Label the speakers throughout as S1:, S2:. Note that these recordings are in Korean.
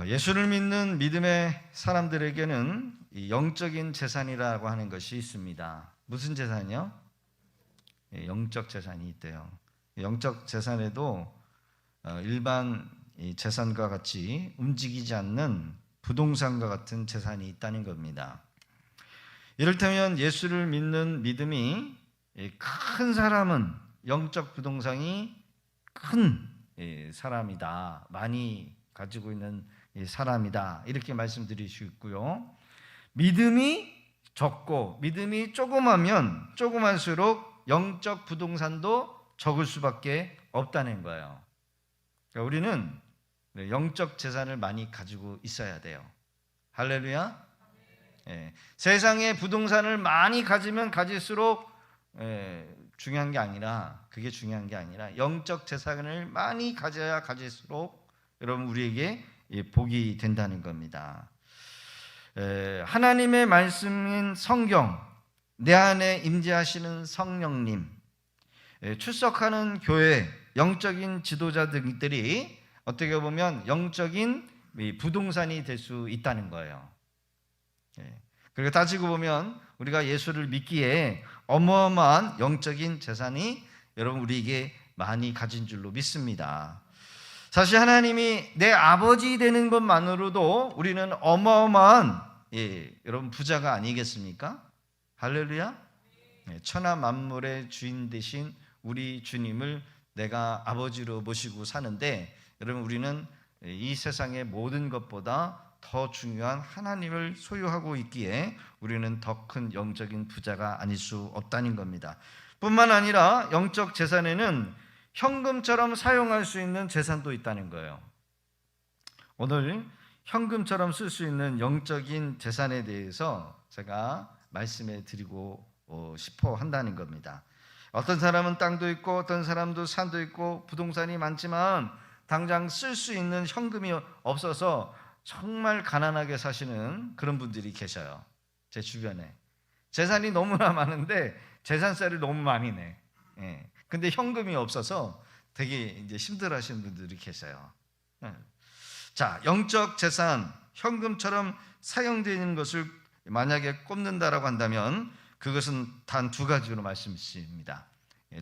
S1: 예수를 믿는 믿음의 사람들에게는 이 영적인 재산이라고 하는 것이 있습니다. 무슨 재산이요? 영적 재산이 있대요. 영적 재산에도 일반 재산과 같이 움직이지 않는 부동산과 같은 재산이 있다는 겁니다. 이를테면 예수를 믿는 믿음이 큰 사람은 영적 부동산이 큰 사람이다. 많이 가지고 있는 사람이다. 이렇게 말씀드릴 수 있고요. 믿음이 적고 믿음이 조그마면 조그만수록 영적 부동산도 적을 수밖에 없다는 거예요. 그러니까 우리는 영적 재산을 많이 가지고 있어야 돼요. 할렐루야. 세상에 부동산을 많이 가지면 가질수록 중요한 게 아니라 그게 중요한 게 아니라 영적 재산을 많이 가져야 가질수록 여러분 우리에게 복이 된다는 겁니다. 하나님의 말씀인 성경, 내 안에 임재하시는 성령님, 출석하는 교회, 영적인 지도자들이 어떻게 보면 영적인 부동산이 될 수 있다는 거예요. 그리고 따지고 보면 우리가 예수를 믿기에 어마어마한 영적인 재산이 여러분 우리에게 많이 가진 줄로 믿습니다. 사실 하나님이 내 아버지 되는 것만으로도 우리는 어마어마한 여러분 부자가 아니겠습니까? 할렐루야. 천하 만물의 주인 되신 우리 주님을 내가 아버지로 모시고 사는데 여러분 우리는 이 세상의 모든 것보다 더 중요한 하나님을 소유하고 있기에 우리는 더 큰 영적인 부자가 아닐 수 없다는 겁니다. 뿐만 아니라 영적 재산에는 현금처럼 사용할 수 있는 재산도 있다는 거예요. 오늘 현금처럼 쓸 수 있는 영적인 재산에 대해서 제가 말씀해 드리고 싶어 한다는 겁니다. 어떤 사람은 땅도 있고 어떤 사람도 산도 있고 부동산이 많지만 당장 쓸 수 있는 현금이 없어서 정말 가난하게 사시는 그런 분들이 계셔요. 제 주변에 재산이 너무나 많은데 재산세를 너무 많이 내. 근데 현금이 없어서 되게 이제 힘들어하시는 분들이 계세요. 자, 영적 재산, 현금처럼 사용되는 것을 만약에 꼽는다라고 한다면 그것은 단 두 가지로 말씀드립니다.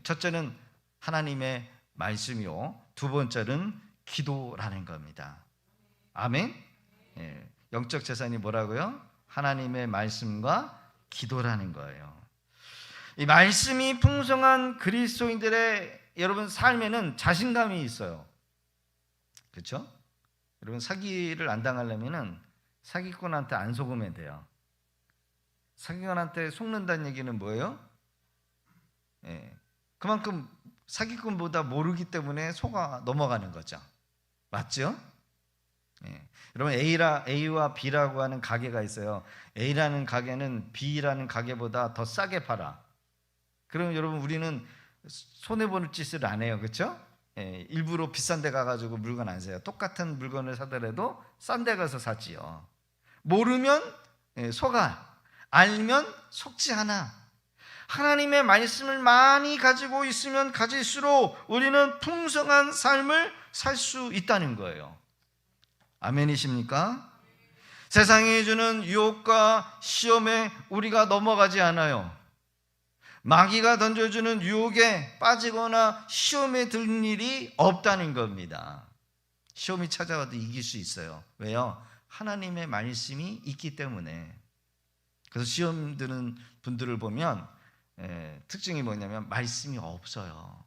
S1: 첫째는 하나님의 말씀이요, 두 번째는 기도라는 겁니다. 아멘. 영적 재산이 뭐라고요? 하나님의 말씀과 기도라는 거예요. 이 말씀이 풍성한 그리스도인들의 여러분 삶에는 자신감이 있어요. 그렇죠? 여러분 사기를 안 당하려면은 사기꾼한테 안 속으면 돼요. 사기꾼한테 속는다는 얘기는 뭐예요? 그만큼 사기꾼보다 모르기 때문에 속아 넘어가는 거죠. 맞죠? 여러분 A와 B라고 하는 가게가 있어요. A라는 가게는 B라는 가게보다 더 싸게 팔아. 그럼 여러분 우리는 손해보는 짓을 안 해요. 그렇죠? 일부러 비싼 데 가가지고 물건 안 사요. 똑같은 물건을 사더라도 싼 데 가서 사지요. 모르면 속아, 알면 속지 않아. 하나님의 말씀을 많이 가지고 있으면 가질수록 우리는 풍성한 삶을 살 수 있다는 거예요. 아멘이십니까? 세상이 주는 유혹과 시험에 우리가 넘어가지 않아요. 마귀가 던져주는 유혹에 빠지거나 시험에 들 일이 없다는 겁니다. 시험이 찾아와도 이길 수 있어요. 왜요? 하나님의 말씀이 있기 때문에. 그래서 시험 드는 분들을 보면 특징이 뭐냐면 말씀이 없어요.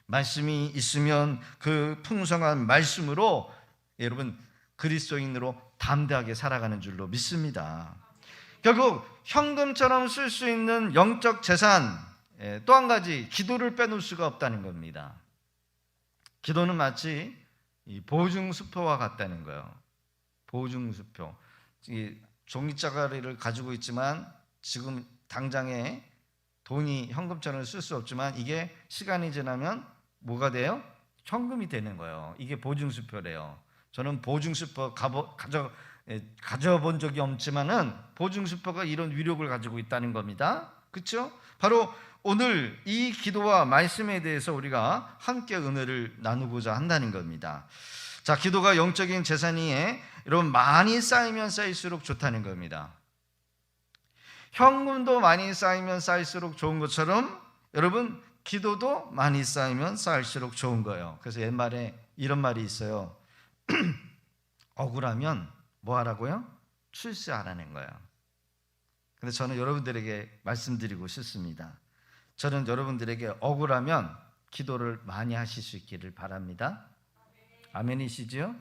S1: 말씀이 있으면 그 풍성한 말씀으로 여러분 그리스도인으로 담대하게 살아가는 줄로 믿습니다. 결국 현금처럼 쓸 수 있는 영적 재산, 또 한 가지 기도를 빼놓을 수가 없다는 겁니다. 기도는 마치 보증수표와 같다는 거예요. 보증수표. 종이자가리를 가지고 있지만 지금 당장에 돈이 현금처럼 쓸 수 없지만 이게 시간이 지나면 뭐가 돼요? 현금이 되는 거예요. 이게 보증수표래요. 저는 보증수표 가져본 적이 없지만은 보증수표가 이런 위력을 가지고 있다는 겁니다. 그렇죠? 바로 오늘 이 기도와 말씀에 대해서 우리가 함께 은혜를 나누고자 한다는 겁니다. 자, 기도가 영적인 재산이 여러분 많이 쌓이면 쌓일수록 좋다는 겁니다. 현금도 많이 쌓이면 쌓일수록 좋은 것처럼 여러분 기도도 많이 쌓이면 쌓일수록 좋은 거예요. 그래서 옛말에 이런 말이 있어요. 억울하면 뭐 하라고요? 출세하라는 거예요. 근데 저는 여러분들에게 말씀드리고 싶습니다. 저는 여러분들에게 억울하면 기도를 많이 하실 수 있기를 바랍니다. 아멘이시죠?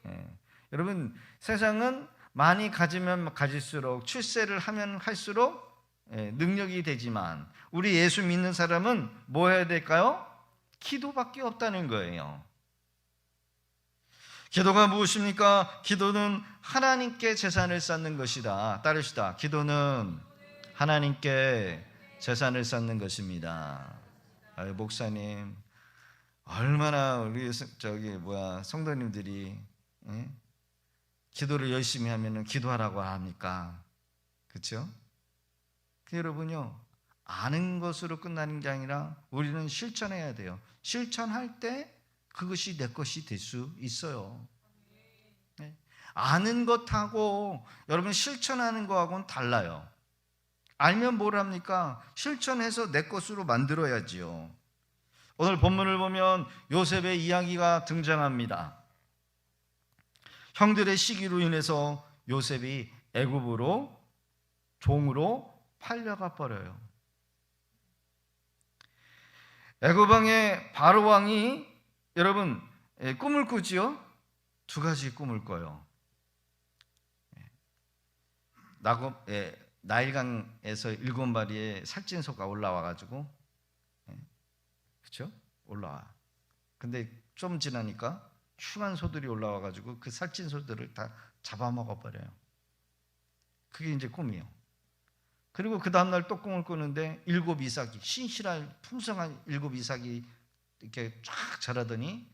S1: 예. 여러분, 세상은 많이 가지면 가질수록, 출세를 하면 할수록 능력이 되지만 우리 예수 믿는 사람은 뭐 해야 될까요? 기도밖에 없다는 거예요. 기도가 무엇입니까? 기도는 하나님께 재산을 쌓는 것이다. 따르시다. 기도는 하나님께 재산을 쌓는 것입니다. 아유, 목사님, 얼마나 우리 성도님들이 기도를 열심히 하면은 기도하라고 합니까? 그렇죠? 여러분요, 아는 것으로 끝나는 게 아니라 우리는 실천해야 돼요. 실천할 때 그것이 내 것이 될 수 있어요. 아는 것하고 여러분 실천하는 거하고는 달라요. 알면 뭘 합니까? 실천해서 내 것으로 만들어야지요. 오늘 본문을 보면 요셉의 이야기가 등장합니다. 형들의 시기로 인해서 요셉이 애굽으로 종으로 팔려가 버려요. 애굽 왕의 바로 왕이 여러분 꿈을 꾸지요. 두 가지 꿈을 꿔요. 나일강에서 7마리의 살찐소가 올라와가지고, 그렇죠? 올라와. 근데 좀 지나니까 흉한 소들이 올라와가지고 그 살찐소들을 다 잡아먹어 버려요. 그게 이제 꿈이에요. 그리고 그 다음날 또 꿈을 꾸는데 7 이삭이, 신실한 풍성한 7 이삭이 이렇게 쫙 자라더니,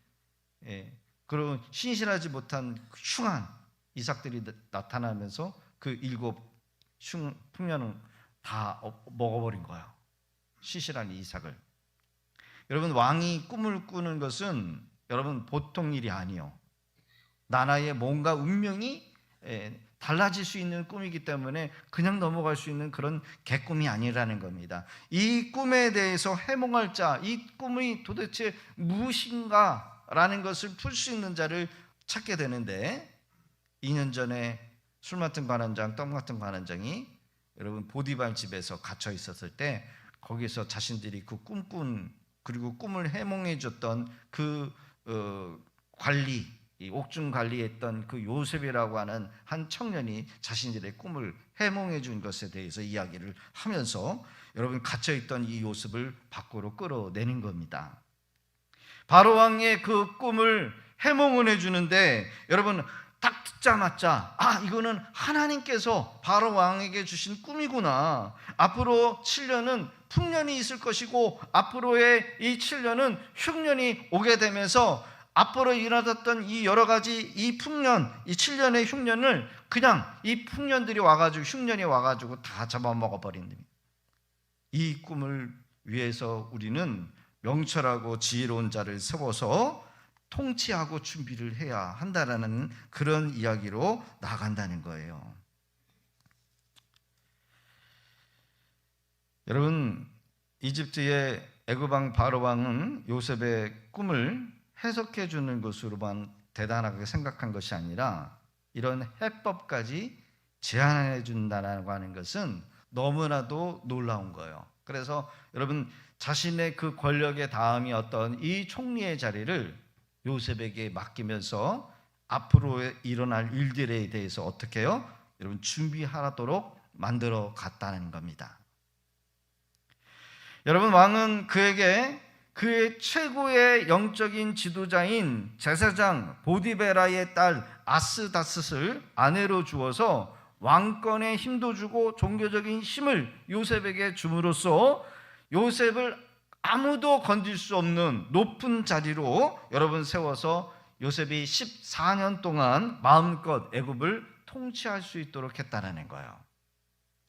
S1: 그런 신실하지 못한 흉한 이삭들이 나타나면서 그 7 풍년을 다 먹어버린 거예요. 신실한 이삭을. 여러분, 왕이 꿈을 꾸는 것은 여러분 보통 일이 아니에요. 나라의 뭔가 운명이 달라질 수 있는 꿈이기 때문에 그냥 넘어갈 수 있는 그런 개꿈이 아니라는 겁니다. 이 꿈에 대해서 해몽할 자, 이 꿈이 도대체 무엇인가 라는 것을 풀 수 있는 자를 찾게 되는데, 2년 전에 술 맡은 관원장, 떡 같은 관원장이 여러분 보디발 집에서 갇혀 있었을 때 거기서 자신들이 그 꿈꾼, 그리고 꿈을 해몽해 줬던 그 관리, 이 옥중 관리했던 그 요셉이라고 하는 한 청년이 자신들의 꿈을 해몽해 준 것에 대해서 이야기를 하면서 여러분 갇혀있던 이 요셉을 밖으로 끌어내는 겁니다. 바로 왕의 그 꿈을 해몽을 해주는데, 여러분 딱 듣자마자 이거는 하나님께서 바로 왕에게 주신 꿈이구나. 앞으로 7년은 풍년이 있을 것이고 앞으로의 이 7년은 흉년이 오게 되면서 앞으로 일어났던 이 여러 가지 이 풍년, 이 7년의 흉년을 그냥 이 풍년들이 와가지고, 흉년이 와가지고 다 잡아먹어 버린답니다. 이 꿈을 위해서 우리는 명철하고 지혜로운 자를 세워서 통치하고 준비를 해야 한다라는 그런 이야기로 나간다는 거예요. 여러분, 이집트의 애굽 왕 바로 왕은 요셉의 꿈을 해석해 주는 것으로만 대단하게 생각한 것이 아니라 이런 해법까지 제안해 준다라고 하는 것은 너무나도 놀라운 거예요. 그래서 여러분, 자신의 그 권력의 다음이 어떤 이 총리의 자리를 요셉에게 맡기면서 앞으로 일어날 일들에 대해서 어떻게 해요? 여러분 준비하도록 만들어 갔다는 겁니다. 여러분, 왕은 그에게 그의 최고의 영적인 지도자인 제사장 보디베라의 딸 아스다스를 아내로 주어서 왕권의 힘도 주고 종교적인 힘을 요셉에게 줌으로써 요셉을 아무도 건질 수 없는 높은 자리로 여러분 세워서 요셉이 14년 동안 마음껏 애굽을 통치할 수 있도록 했다는 거예요.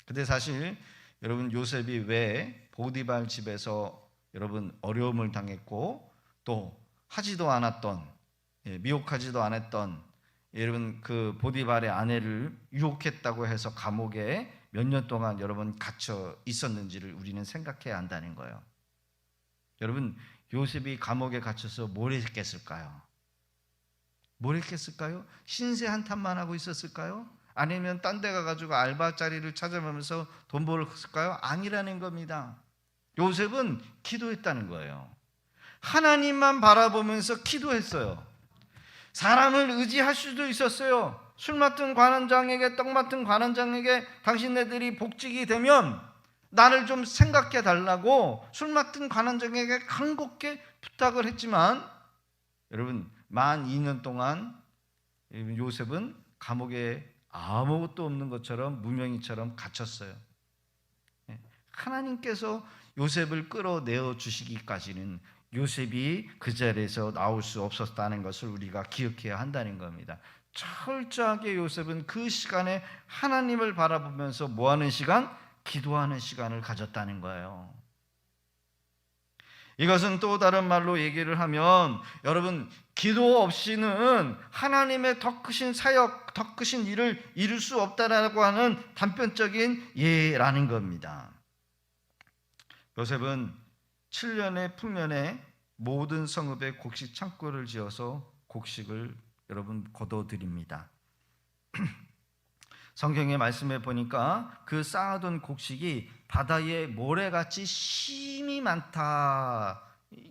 S1: 근데 사실 여러분, 요셉이 왜 보디발 집에서 여러분 어려움을 당했고 또 하지도 않았던 미혹하지도 않았던 여러분 그 보디발의 아내를 유혹했다고 해서 감옥에 몇 년 동안 여러분 갇혀 있었는지를 우리는 생각해야 한다는 거예요. 여러분 요셉이 감옥에 갇혀서 뭘 했겠을까요? 뭘 했겠을까요? 신세 한탄만 하고 있었을까요? 아니면 딴 데 가가지고 알바 자리를 찾아보면서 돈 벌었을까요? 아니라는 겁니다. 요셉은 기도했다는 거예요. 하나님만 바라보면서 기도했어요. 사람을 의지할 수도 있었어요. 술 맡은 관원장에게, 떡 맡은 관원장에게 당신네들이 복직이 되면 나를 좀 생각해 달라고 술 맡은 관원장에게 간곡히 부탁을 했지만 여러분 만 2년 동안 요셉은 감옥에 아무것도 없는 것처럼 무명인처럼 갇혔어요. 하나님께서 요셉을 끌어내어 주시기까지는 요셉이 그 자리에서 나올 수 없었다는 것을 우리가 기억해야 한다는 겁니다. 철저하게 요셉은 그 시간에 하나님을 바라보면서 뭐하는 시간? 기도하는 시간을 가졌다는 거예요. 이것은 또 다른 말로 얘기를 하면 여러분 기도 없이는 하나님의 더 크신 사역, 더 크신 일을 이룰 수 없다라고 하는 단편적인 예라는 겁니다. 요셉은 7년의 풍년에 모든 성읍에 곡식 창고를 지어서 곡식을 여러분 거둬들입니다. 성경의 말씀에 보니까 그 쌓아둔 곡식이 바다의 모래같이 심이 많다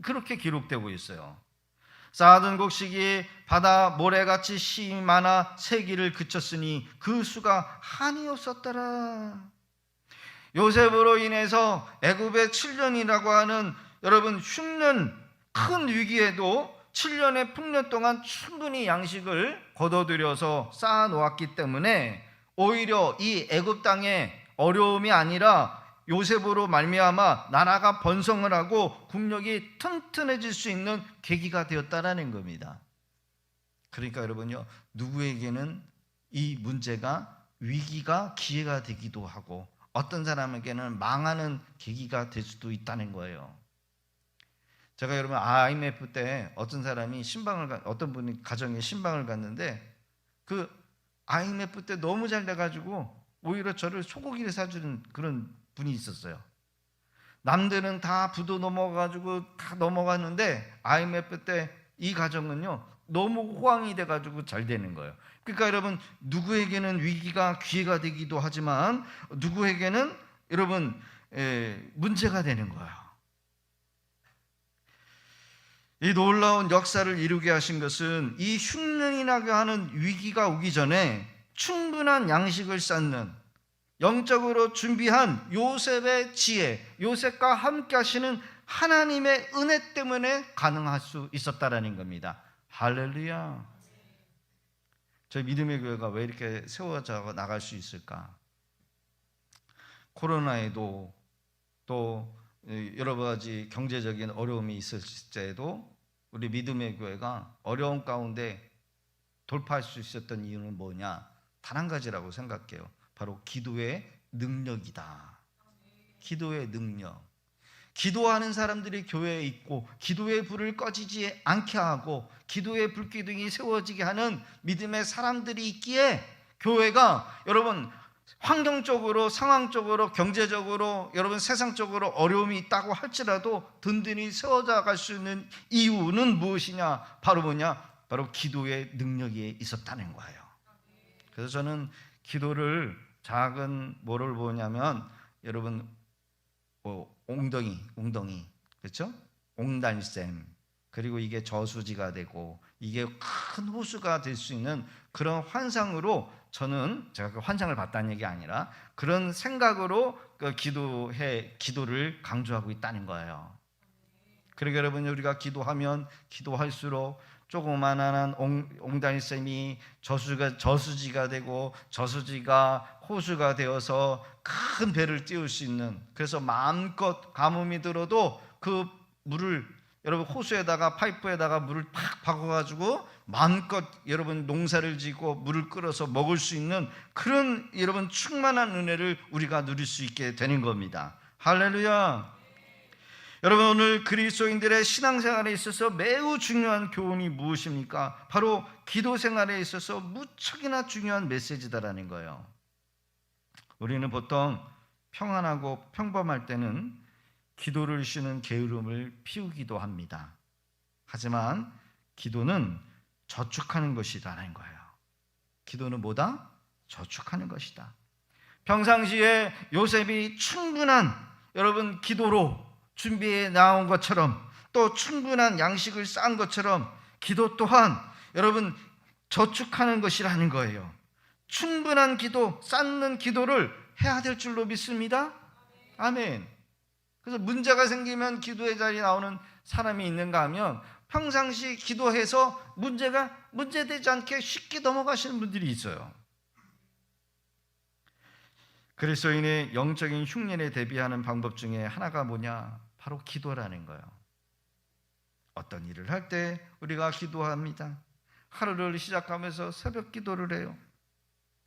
S1: 그렇게 기록되고 있어요. 쌓아둔 곡식이 바다 모래같이 심이 많아 세기를 그쳤으니 그 수가 한이 없었더라. 요셉으로 인해서 애굽의 7년이라고 하는 여러분 흉년 큰 위기에도 7년의 풍년 동안 충분히 양식을 거둬들여서 쌓아 놓았기 때문에 오히려 이 애굽 땅의 어려움이 아니라 요셉으로 말미암아 나라가 번성을 하고 국력이 튼튼해질 수 있는 계기가 되었다라는 겁니다. 그러니까 여러분요, 누구에게는 이 문제가 위기가 기회가 되기도 하고 어떤 사람에게는 망하는 계기가 될 수도 있다는 거예요. 제가 여러분 IMF 때 어떤 사람이 어떤 분이 가정에 신방을 갔는데 그 IMF 때 너무 잘 돼가지고 오히려 저를 소고기를 사주는 그런 분이 있었어요. 남들은 다 부도 넘어가지고 다 넘어갔는데 IMF 때 이 가정은요 너무 호황이 돼가지고 잘 되는 거예요. 그러니까 여러분 누구에게는 위기가 기회가 되기도 하지만 누구에게는 여러분 문제가 되는 거예요. 이 놀라운 역사를 이루게 하신 것은 이 흉년이라고 하는 위기가 오기 전에 충분한 양식을 쌓는 영적으로 준비한 요셉의 지혜, 요셉과 함께 하시는 하나님의 은혜 때문에 가능할 수 있었다라는 겁니다. 할렐루야. 저희 믿음의 교회가 왜 이렇게 세워져 나갈 수 있을까? 코로나에도 또 여러 가지 경제적인 어려움이 있을 때에도 우리 믿음의 교회가 어려움 가운데 돌파할 수 있었던 이유는 뭐냐? 단 한 가지라고 생각해요. 바로 기도의 능력이다. 기도의 능력. 기도하는 사람들이 교회에 있고 기도의 불을 꺼지지 않게 하고 기도의 불기둥이 세워지게 하는 믿음의 사람들이 있기에 교회가 여러분 환경적으로 상황적으로 경제적으로 여러분 세상적으로 어려움이 있다고 할지라도 든든히 세워져 갈 수 있는 이유는 무엇이냐? 바로 뭐냐? 바로 기도의 능력이 있었다는 거예요. 그래서 저는 기도를 작은 뭐를 보냐면 여러분 웅덩이 그렇죠? 옹달샘 그리고 이게 저수지가 되고 이게 큰 호수가 될 수 있는 그런 환상으로 저는 제가 그 환상을 봤다는 얘기 아니라 그런 생각으로 그 기도를 강조하고 있다는 거예요. 그러니까 여러분 우리가 기도하면 기도할수록 조그만한 옹달샘이 저수지가 되고 저수지가 호수가 되어서 큰 배를 띄울 수 있는 그래서 마음껏 가뭄이 들어도 그 물을 여러분 호수에다가 파이프에다가 물을 팍 박아가지고 마음껏 여러분 농사를 짓고 물을 끌어서 먹을 수 있는 그런 여러분 충만한 은혜를 우리가 누릴 수 있게 되는 겁니다. 할렐루야. 여러분, 오늘 그리스도인들의 신앙생활에 있어서 매우 중요한 교훈이 무엇입니까? 바로 기도 생활에 있어서 무척이나 중요한 메시지다라는 거예요. 우리는 보통 평안하고 평범할 때는 기도를 쉬는 게으름을 피우기도 합니다. 하지만 기도는 저축하는 것이라는 거예요. 기도는 뭐다? 저축하는 것이다. 평상시에 요셉이 충분한 여러분 기도로 준비해 나온 것처럼, 또 충분한 양식을 쌓은 것처럼 기도 또한 여러분 저축하는 것이라는 거예요. 충분한 기도, 쌓는 기도를 해야 될 줄로 믿습니다. 아멘. 그래서 문제가 생기면 기도의 자리에 나오는 사람이 있는가 하면 평상시 기도해서 문제되지 않게 쉽게 넘어가시는 분들이 있어요. 그리스도인의 영적인 흉년에 대비하는 방법 중에 하나가 뭐냐? 바로 기도라는 거예요. 어떤 일을 할 때 우리가 기도합니다. 하루를 시작하면서 새벽 기도를 해요.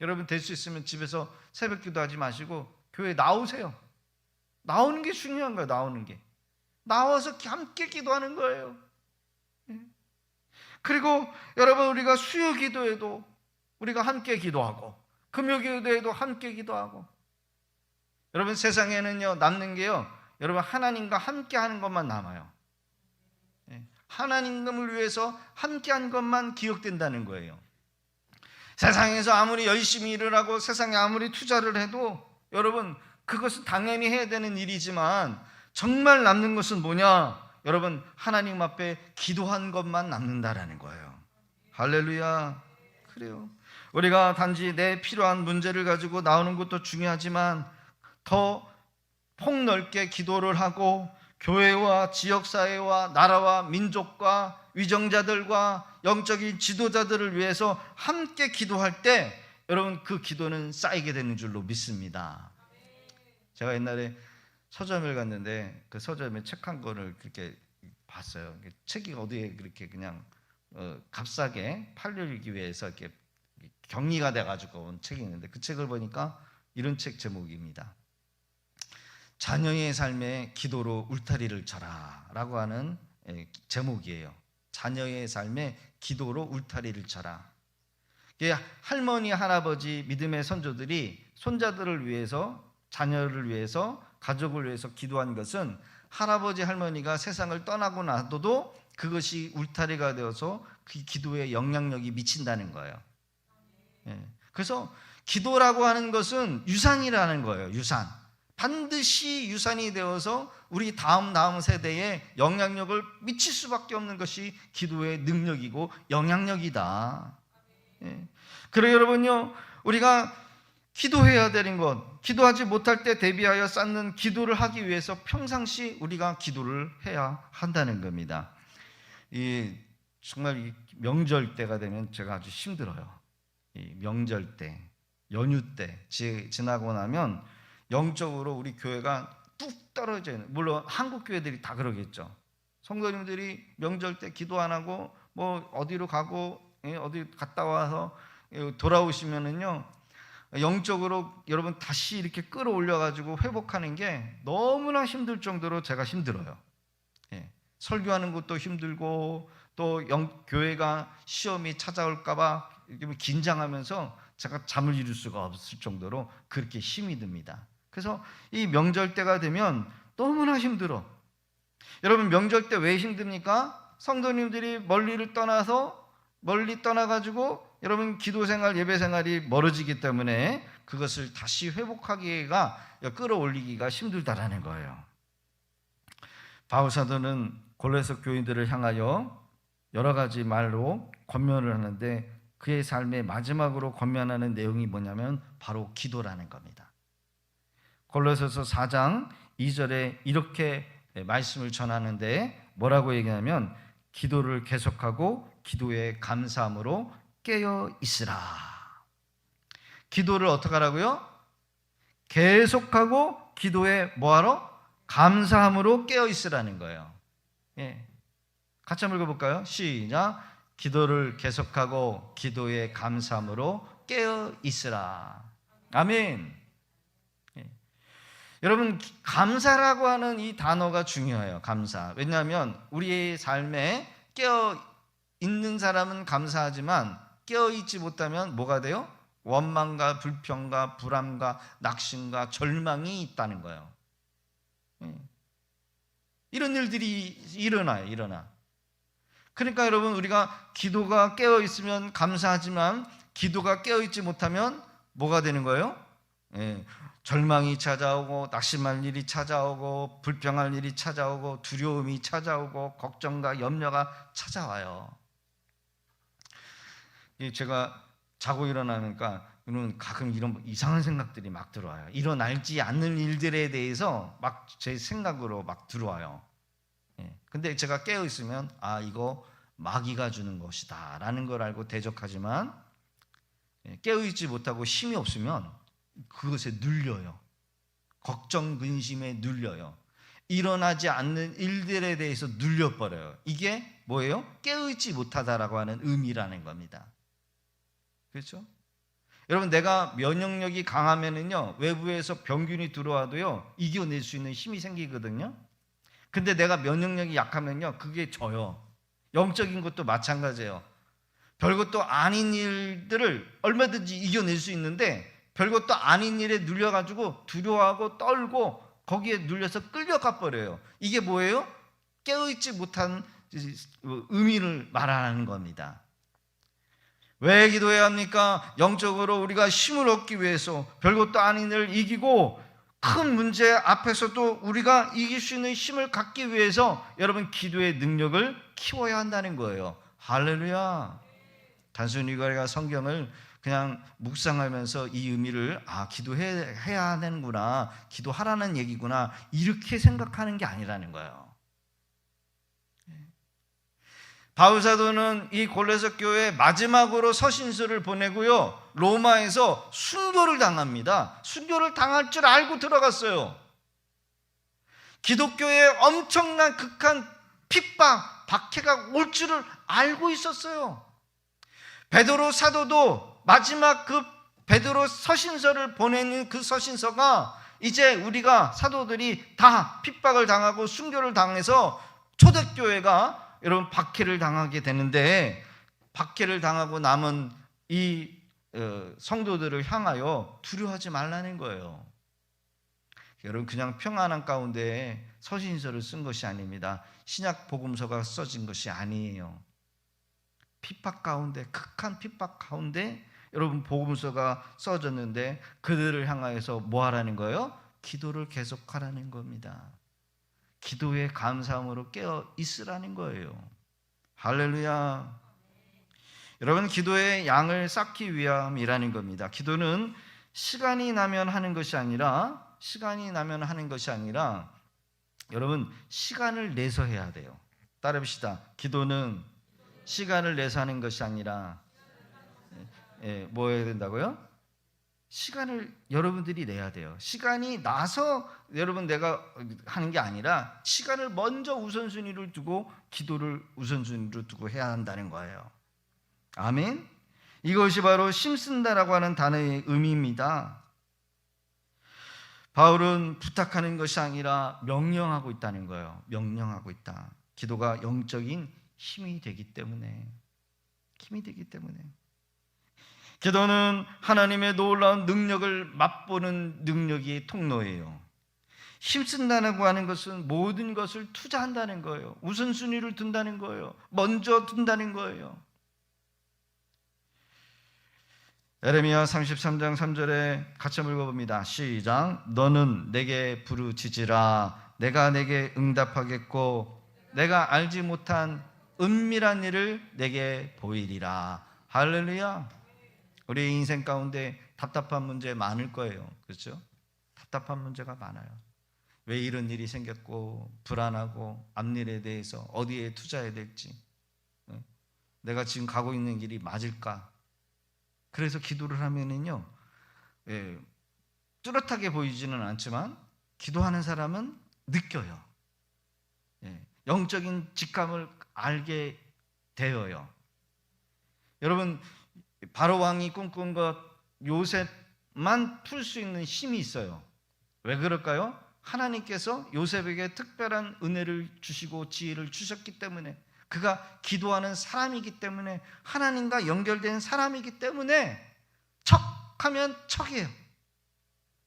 S1: 여러분, 될 수 있으면 집에서 새벽 기도하지 마시고 교회에 나오세요. 나오는 게 중요한 거예요. 나오는 게. 나와서 함께 기도하는 거예요. 그리고 여러분, 우리가 수요 기도에도 우리가 함께 기도하고, 금요 기도에도 함께 기도하고. 여러분, 세상에는요 남는 게요, 여러분 하나님과 함께 하는 것만 남아요. 하나님을 위해서 함께 한 것만 기억된다는 거예요. 세상에서 아무리 열심히 일을 하고 세상에 아무리 투자를 해도 여러분 그것은 당연히 해야 되는 일이지만 정말 남는 것은 뭐냐? 여러분, 하나님 앞에 기도한 것만 남는다라는 거예요. 할렐루야. 그래요. 우리가 단지 내 필요한 문제를 가지고 나오는 것도 중요하지만 더 폭넓게 기도를 하고 교회와 지역사회와 나라와 민족과 위정자들과 영적인 지도자들을 위해서 함께 기도할 때 여러분 그 기도는 쌓이게 되는 줄로 믿습니다. 제가 옛날에 서점을 갔는데 그 서점에 책 한 권을 그렇게 봤어요. 책이 어디에 그렇게 그냥 값싸게 팔리기 위해서 이렇게 격리가 돼가지고 온 책이 있는데 그 책을 보니까 이런 책 제목입니다. 자녀의 삶에 기도로 울타리를 쳐라 라고 하는 제목이에요. 자녀의 삶에 기도로 울타리를 쳐라. 할머니, 할아버지, 믿음의 선조들이 손자들을 위해서, 자녀를 위해서, 가족을 위해서 기도한 것은 할아버지, 할머니가 세상을 떠나고 나서도 그것이 울타리가 되어서 그 기도에 영향력이 미친다는 거예요. 그래서 기도라고 하는 것은 유산이라는 거예요. 유산. 반드시 유산이 되어서 우리 다음 세대에 영향력을 미칠 수밖에 없는 것이 기도의 능력이고 영향력이다. 그래요, 여러분요, 우리가 기도해야 되는 것, 기도하지 못할 때 대비하여 쌓는 기도를 하기 위해서 평상시 우리가 기도를 해야 한다는 겁니다. 정말 이 명절 때가 되면 제가 아주 힘들어요. 이 명절 때, 연휴 때 지나고 나면 영적으로 우리 교회가 뚝 떨어져요. 물론 한국 교회들이 다 그러겠죠. 성도님들이 명절 때 기도 안 하고 뭐 어디로 가고 어디 갔다 와서 돌아오시면은요, 영적으로 여러분 다시 이렇게 끌어올려 가지고 회복하는 게 너무나 힘들 정도로 제가 힘들어요. 설교하는 것도 힘들고 또 교회가 시험이 찾아올까 봐 긴장하면서 제가 잠을 이룰 수가 없을 정도로 그렇게 힘이 듭니다. 그래서 이 명절 때가 되면 너무나 힘들어. 여러분, 명절 때 왜 힘듭니까? 성도님들이 멀리 떠나가지고 여러분 기도 생활, 예배 생활이 멀어지기 때문에 그것을 다시 회복하기가, 끌어올리기가 힘들다라는 거예요. 바울 사도는 골로새 교인들을 향하여 여러 가지 말로 권면을 하는데 그의 삶의 마지막으로 권면하는 내용이 뭐냐면 바로 기도라는 겁니다. 골로새서 4장 2절에 이렇게 말씀을 전하는데 뭐라고 얘기하냐면 기도를 계속하고 기도에 감사함으로 깨어 있으라. 기도를 어떻게 하라고요? 계속하고 기도에 뭐하러? 감사함으로 깨어 있으라는 거예요. 같이 한번 읽어볼까요? 시작. 기도를 계속하고 기도에 감사함으로 깨어 있으라. 아멘. 여러분, 감사라고 하는 이 단어가 중요해요. 감사. 왜냐하면 우리의 삶에 깨어 있는 사람은 감사하지만 깨어 있지 못하면 뭐가 돼요? 원망과 불평과 불안과 낙심과 절망이 있다는 거예요. 이런 일들이 일어나. 그러니까 여러분, 우리가 기도가 깨어 있으면 감사하지만 기도가 깨어 있지 못하면 뭐가 되는 거예요? 절망이 찾아오고, 낙심할 일이 찾아오고, 불평할 일이 찾아오고, 두려움이 찾아오고, 걱정과 염려가 찾아와요. 제가 자고 일어나니까 가끔 이런 이상한 생각들이 막 들어와요. 일어날지 않는 일들에 대해서 막 제 생각으로 막 들어와요. 근데 제가 깨어 있으면 이거 마귀가 주는 것이다 라는 걸 알고 대적하지만, 깨어 있지 못하고 힘이 없으면 그것에 눌려요. 걱정, 근심에 눌려요. 일어나지 않는 일들에 대해서 눌려버려요. 이게 뭐예요? 깨어 있지 못하다라고 하는 의미라는 겁니다. 그렇죠? 여러분, 내가 면역력이 강하면은요, 외부에서 병균이 들어와도요, 이겨낼 수 있는 힘이 생기거든요. 근데 내가 면역력이 약하면요, 그게 져요. 영적인 것도 마찬가지예요. 별것도 아닌 일들을 얼마든지 이겨낼 수 있는데, 별것도 아닌 일에 눌려가지고 두려워하고 떨고 거기에 눌려서 끌려가 버려요. 이게 뭐예요? 깨어있지 못한 의미를 말하는 겁니다. 왜 기도해야 합니까? 영적으로 우리가 힘을 얻기 위해서, 별것도 아닌 일을 이기고 큰 문제 앞에서도 우리가 이길 수 있는 힘을 갖기 위해서 여러분, 기도의 능력을 키워야 한다는 거예요. 할렐루야. 단순히 우리가 성경을 그냥 묵상하면서 이 의미를 기도해야 되는구나, 기도하라는 얘기구나, 이렇게 생각하는 게 아니라는 거예요. 바울사도는 이 골로새 교회에 마지막으로 서신서를 보내고요, 로마에서 순교를 당합니다. 순교를 당할 줄 알고 들어갔어요. 기독교에 엄청난 극한 핍박, 박해가 올 줄을 알고 있었어요. 베드로 사도도 마지막 그 베드로 서신서를 보내는 그 서신서가 이제 우리가 사도들이 다 핍박을 당하고 순교를 당해서 초대교회가 여러분 박해를 당하게 되는데, 박해를 당하고 남은 이 성도들을 향하여 두려워하지 말라는 거예요. 여러분, 그냥 평안한 가운데 서신서를 쓴 것이 아닙니다. 신약 복음서가 써진 것이 아니에요. 핍박 가운데, 극한 핍박 가운데 여러분 복음서가 써졌는데, 그들을 향하여서 뭐 하라는 거예요? 기도를 계속하라는 겁니다. 기도의 감사함으로 깨어 있으라는 거예요. 할렐루야. 여러분, 기도의 양을 쌓기 위함이라는 겁니다. 기도는 시간이 나면 하는 것이 아니라 여러분, 시간을 내서 해야 돼요. 따라합시다. 기도는 시간을 내서 하는 것이 아니라 뭐 해야 된다고요? 시간을 여러분들이 내야 돼요. 시간이 나서 여러분 내가 하는 게 아니라 시간을 먼저 우선순위를 두고 기도를 우선순위로 두고 해야 한다는 거예요. 아멘. 이것이 바로 힘쓴다라고 하는 단어의 의미입니다. 바울은 부탁하는 것이 아니라 명령하고 있다는 거예요. 명령하고 있다. 기도가 영적인 힘이 되기 때문에. 기도는 하나님의 놀라운 능력을 맛보는 능력의 통로예요. 힘쓴다고 하는 것은 모든 것을 투자한다는 거예요. 우선순위를 둔다는 거예요. 먼저 둔다는 거예요. 에레미야 33장 3절에 같이 한번 읽어봅니다. 시작. 너는 내게 부르짖으라. 내가 내게 응답하겠고 내가 알지 못한 은밀한 일을 내게 보이리라. 할렐루야. 우리 인생 가운데 답답한 문제 많을 거예요. 그렇죠? 답답한 문제가 많아요. 왜 이런 일이 생겼고, 불안하고, 앞일에 대해서 어디에 투자해야 될지, 내가 지금 가고 있는 길이 맞을까? 그래서 기도를 하면은요, 뚜렷하게 보이지는 않지만 기도하는 사람은 느껴요. 영적인 직감을 알게 되어요. 여러분, 바로 왕이 꿈꾼 것, 요셉만 풀 수 있는 힘이 있어요. 왜 그럴까요? 하나님께서 요셉에게 특별한 은혜를 주시고 지혜를 주셨기 때문에, 그가 기도하는 사람이기 때문에, 하나님과 연결된 사람이기 때문에 척하면 척이에요.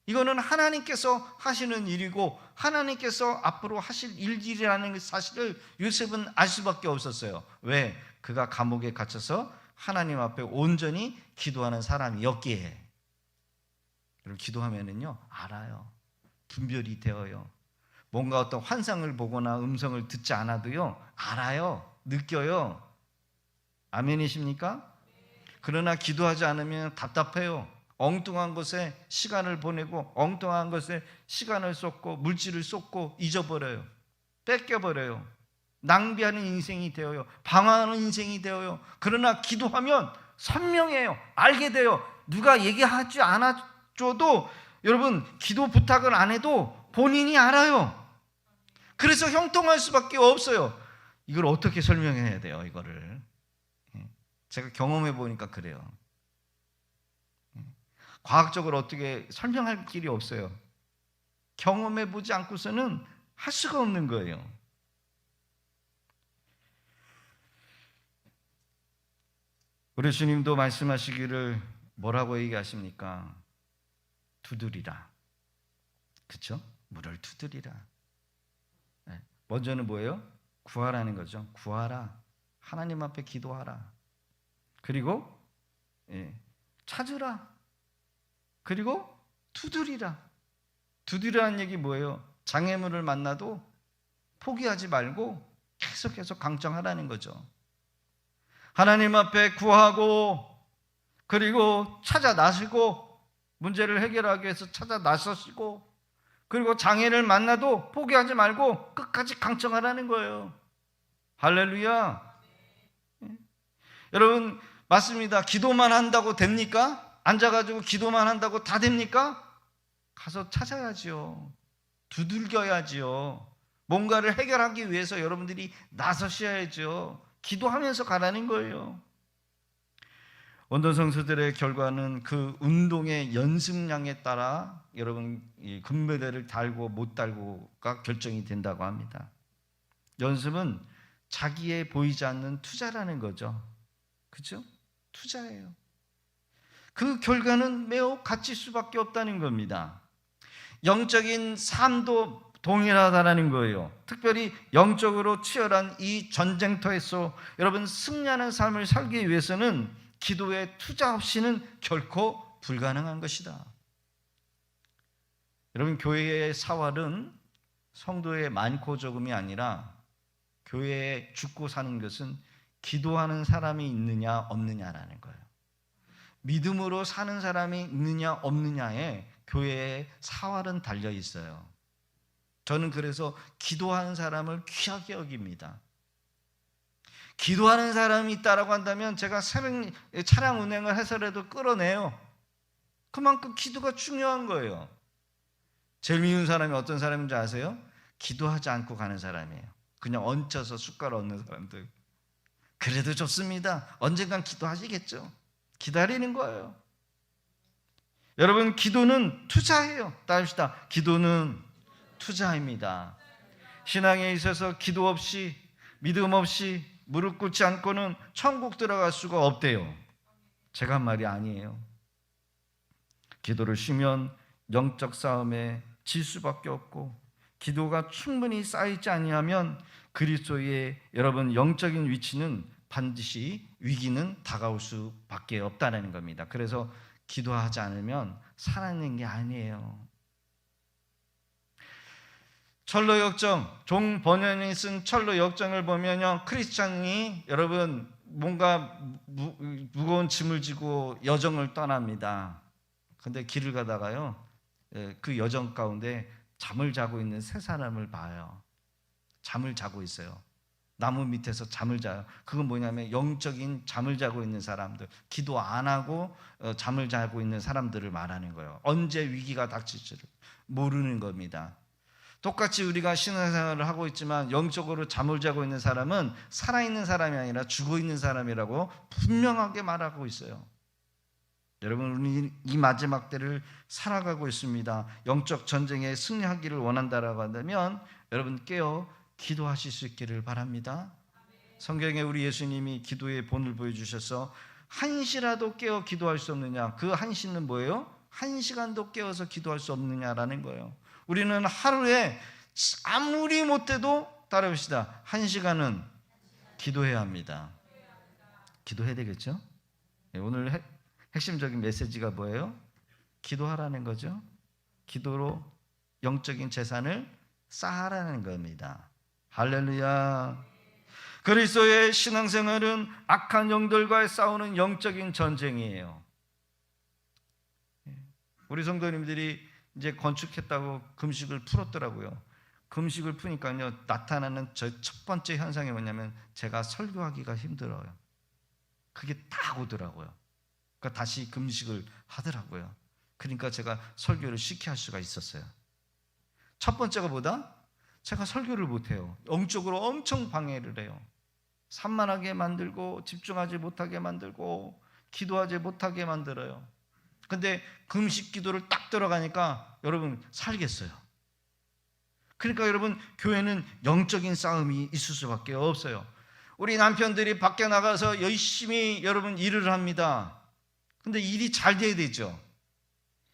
S1: 이거는 하나님께서 하시는 일이고 하나님께서 앞으로 하실 일이라는 사실을 요셉은 알 수밖에 없었어요. 왜? 그가 감옥에 갇혀서 하나님 앞에 온전히 기도하는 사람이었기에. 여러분, 기도하면은요 알아요. 분별이 되어요. 뭔가 어떤 환상을 보거나 음성을 듣지 않아도요 알아요. 느껴요. 아멘이십니까? 그러나 기도하지 않으면 답답해요. 엉뚱한 것에 시간을 보내고 엉뚱한 것에 시간을 쏟고 물질을 쏟고 잊어버려요. 뺏겨버려요. 낭비하는 인생이 되어요. 방황하는 인생이 되어요. 그러나 기도하면 선명해요. 알게 돼요. 누가 얘기하지 않아줘도 여러분, 기도 부탁을 안 해도 본인이 알아요. 그래서 형통할 수밖에 없어요. 이걸 어떻게 설명해야 돼요, 이거를? 제가 경험해 보니까 그래요. 과학적으로 어떻게 설명할 길이 없어요. 경험해 보지 않고서는 할 수가 없는 거예요. 우리 주님도 말씀하시기를 뭐라고 얘기하십니까? 두드리라. 그렇죠? 문을 두드리라. 먼저는 뭐예요? 구하라는 거죠. 구하라. 하나님 앞에 기도하라. 그리고 찾으라. 그리고 두드리라. 두드리라는 얘기 뭐예요? 장애물을 만나도 포기하지 말고 계속 강정하라는 거죠. 하나님 앞에 구하고 그리고 찾아 나서고 문제를 해결하기 위해서 찾아 나서시고 그리고 장애를 만나도 포기하지 말고 끝까지 강정하라는 거예요. 할렐루야. 여러분, 맞습니다. 기도만 한다고 됩니까? 앉아가지고 기도만 한다고 다 됩니까? 가서 찾아야지요. 두들겨야지요. 뭔가를 해결하기 위해서 여러분들이 나서셔야죠. 기도하면서 가라는 거예요. 원더 성수들의 결과는 그 운동의 연습량에 따라 여러분 금메달을 달고 못 달고가 결정이 된다고 합니다. 연습은 자기에 보이지 않는 투자라는 거죠. 그렇죠? 투자예요. 그 결과는 매우 값질 수밖에 없다는 겁니다. 영적인 삶도 동일하다는 거예요. 특별히 영적으로 치열한 이 전쟁터에서 여러분 승리하는 삶을 살기 위해서는 기도에 투자 없이는 결코 불가능한 것이다. 여러분, 교회의 사활은 성도의 많고 적음이 아니라 교회에 죽고 사는 것은 기도하는 사람이 있느냐 없느냐라는 거예요. 믿음으로 사는 사람이 있느냐 없느냐에 교회의 사활은 달려 있어요. 저는 그래서 기도하는 사람을 귀하게 여깁니다. 기도하는 사람이 있다라고 한다면 제가 새벽 차량 운행을 해서라도 끌어내요. 그만큼 기도가 중요한 거예요. 제일 미운 사람이 어떤 사람인지 아세요? 기도하지 않고 가는 사람이에요. 그냥 얹혀서 숟가락 얹는 사람들. 그래도 좋습니다. 언젠간 기도하시겠죠. 기다리는 거예요. 여러분, 기도는 투자예요. 따릅시다. 기도는 투자입니다. 신앙에 있어서 기도 없이 믿음 없이 무릎 꿇지 않고는 천국 들어갈 수가 없대요. 제가 한 말이 아니에요. 기도를 쉬면 영적 싸움에 질 수밖에 없고 기도가 충분히 쌓이지 아니하면 그리스도의 여러분 영적인 위치는 반드시 위기는 다가올 수밖에 없다는 겁니다. 그래서 기도하지 않으면 살아있는 게 아니에요. 철로 역정, 종 번연이 쓴 철로 역정을 보면요, 크리스찬이 여러분 뭔가 무거운 짐을 지고 여정을 떠납니다. 근데 길을 가다가요, 그 여정 가운데 잠을 자고 있는 세 사람을 봐요. 잠을 자고 있어요. 나무 밑에서 잠을 자요. 그건 뭐냐면 영적인 잠을 자고 있는 사람들, 기도 안 하고 잠을 자고 있는 사람들을 말하는 거예요. 언제 위기가 닥칠지를 모르는 겁니다. 똑같이 우리가 신앙생활을 하고 있지만 영적으로 잠을 자고 있는 사람은 살아있는 사람이 아니라 죽어있는 사람이라고 분명하게 말하고 있어요. 여러분, 우리 이 마지막 때를 살아가고 있습니다. 영적 전쟁에 승리하기를 원한다라고 한다면 여러분 깨어 기도하실 수 있기를 바랍니다. 성경에 우리 예수님이 기도의 본을 보여주셔서 한시라도 깨어 기도할 수 없느냐, 그 한시는 뭐예요? 한 시간도 깨어서 기도할 수 없느냐라는 거예요. 우리는 하루에 아무리 못해도 따라합시다. 한 시간은 기도해야 합니다. 기도해야 되겠죠? 오늘 핵심적인 메시지가 뭐예요? 기도하라는 거죠. 기도로 영적인 재산을 쌓아라는 겁니다. 할렐루야. 그리스도의 신앙생활은 악한 영들과의 싸우는 영적인 전쟁이에요. 우리 성도님들이 이제 건축했다고 금식을 풀었더라고요. 금식을 푸니까요, 나타나는 저 첫 번째 현상이 뭐냐면 제가 설교하기가 힘들어요. 그게 딱 오더라고요. 그러니까 다시 금식을 하더라고요. 그러니까 제가 설교를 쉽게 할 수가 있었어요. 첫 번째가 뭐다? 제가 설교를 못해요. 영적으로 엄청 방해를 해요. 산만하게 만들고 집중하지 못하게 만들고 기도하지 못하게 만들어요. 근데 금식 기도를 딱 들어가니까 여러분 살겠어요. 그러니까 여러분, 교회는 영적인 싸움이 있을 수밖에 없어요. 우리 남편들이 밖에 나가서 열심히 여러분 일을 합니다. 근데 일이 잘 돼야 되죠.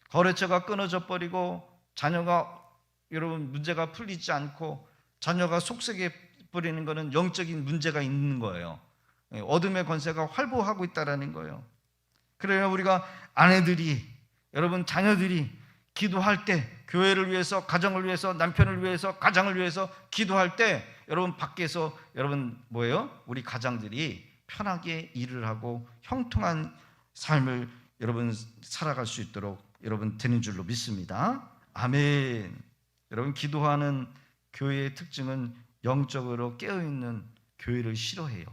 S1: 거래처가 끊어져 버리고 자녀가 여러분 문제가 풀리지 않고 자녀가 속썩여 버리는 것은 영적인 문제가 있는 거예요. 어둠의 권세가 활보하고 있다라는 거예요. 그래야 우리가 아내들이, 여러분 자녀들이 기도할 때, 교회를 위해서, 가정을 위해서, 남편을 위해서, 가정을 위해서 기도할 때 여러분 밖에서 여러분 뭐예요? 우리 가장들이 편하게 일을 하고 형통한 삶을 여러분 살아갈 수 있도록 여러분 되는 줄로 믿습니다. 아멘. 여러분, 기도하는 교회의 특징은 영적으로 깨어있는 교회를 싫어해요.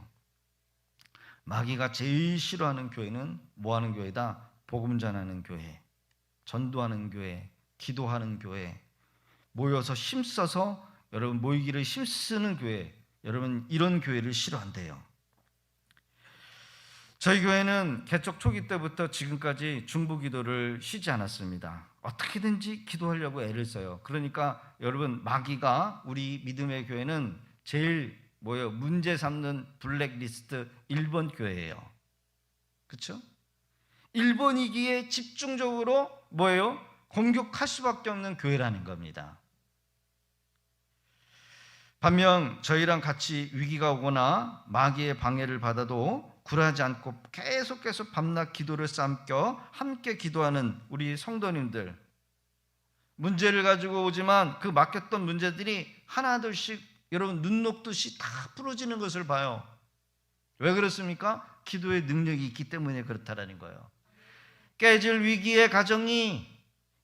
S1: 마귀가 제일 싫어하는 교회는 뭐하는 교회다? 복음 전하는 교회, 전도하는 교회, 기도하는 교회, 모여서 힘써서 여러분 모이기를 힘쓰는 교회, 여러분 이런 교회를 싫어한대요. 저희 교회는 개척 초기 때부터 지금까지 중보기도를 쉬지 않았습니다. 어떻게든지 기도하려고 애를 써요. 그러니까 여러분, 마귀가 우리 믿음의 교회는 제일 뭐예요? 문제 삼는 블랙리스트 1번 교회예요. 그렇죠? 1번이기에 집중적으로 뭐예요? 공격할 수밖에 없는 교회라는 겁니다. 반면 저희랑 같이 위기가 오거나 마귀의 방해를 받아도 굴하지 않고 계속 밤낮 기도를 삼켜 함께 기도하는 우리 성도님들, 문제를 가지고 오지만 그 맡겼던 문제들이 하나둘씩 여러분 눈 녹듯이 다 풀어지는 것을 봐요. 왜 그렇습니까? 기도의 능력이 있기 때문에 그렇다라는 거예요. 깨질 위기의 가정이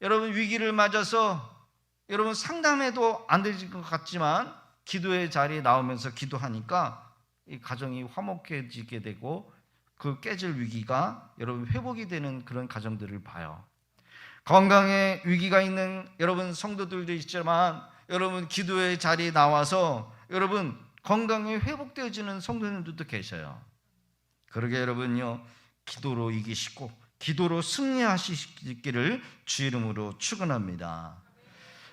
S1: 여러분 위기를 맞아서 여러분 상담해도 안 되질 것 같지만 기도의 자리에 나오면서 기도하니까 이 가정이 화목해지게 되고 그 깨질 위기가 여러분 회복이 되는 그런 가정들을 봐요. 건강에 위기가 있는 여러분 성도들도 있지만 여러분 기도의 자리에 나와서 여러분 건강이 회복되어지는 성도님들도 계셔요. 그러게 여러분요, 기도로 이기시고 기도로 승리하시기를 주 이름으로 축원합니다.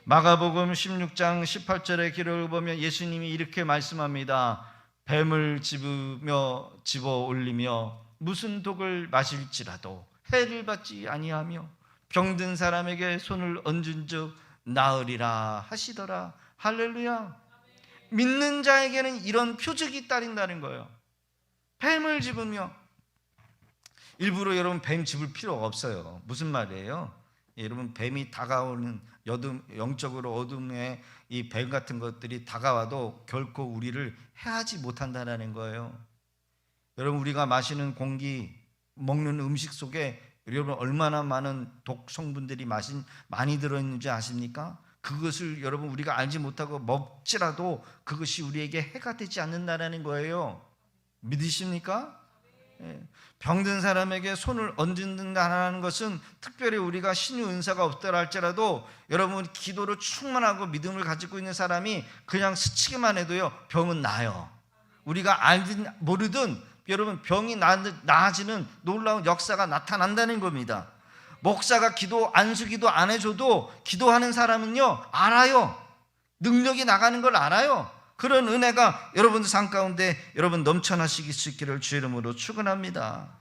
S1: 마가복음 16장 18절의 기록을 보면 예수님이 이렇게 말씀합니다. 뱀을 집어 올리며 무슨 독을 마실지라도 해를 받지 아니하며 병든 사람에게 손을 얹은 즉 나으리라 하시더라. 할렐루야. 믿는 자에게는 이런 표적이 따른다는 거예요. 뱀을 집으며, 일부러 여러분 뱀 집을 필요가 없어요. 무슨 말이에요? 여러분 뱀이 다가오는 영적으로 어둠에 이 뱀 같은 것들이 다가와도 결코 우리를 해하지 못한다는 거예요. 여러분 우리가 마시는 공기, 먹는 음식 속에 여러분 얼마나 많은 독 성분들이 많이 들어있는지 아십니까? 그것을 여러분 우리가 알지 못하고 먹지라도 그것이 우리에게 해가 되지 않는다는 거예요. 믿으십니까? 병든 사람에게 손을 얹는다는 것은 특별히 우리가 신유 은사가 없더라 할지라도 여러분 기도로 충만하고 믿음을 가지고 있는 사람이 그냥 스치기만 해도요 병은 나요. 우리가 알든 모르든 여러분 병이 나아지는 놀라운 역사가 나타난다는 겁니다. 목사가 안수기도 안 해줘도 기도하는 사람은요 알아요. 능력이 나가는 걸 알아요. 그런 은혜가 여러분 삶 가운데 여러분 넘쳐나시기 수 있기를 주의 이름으로 축원합니다.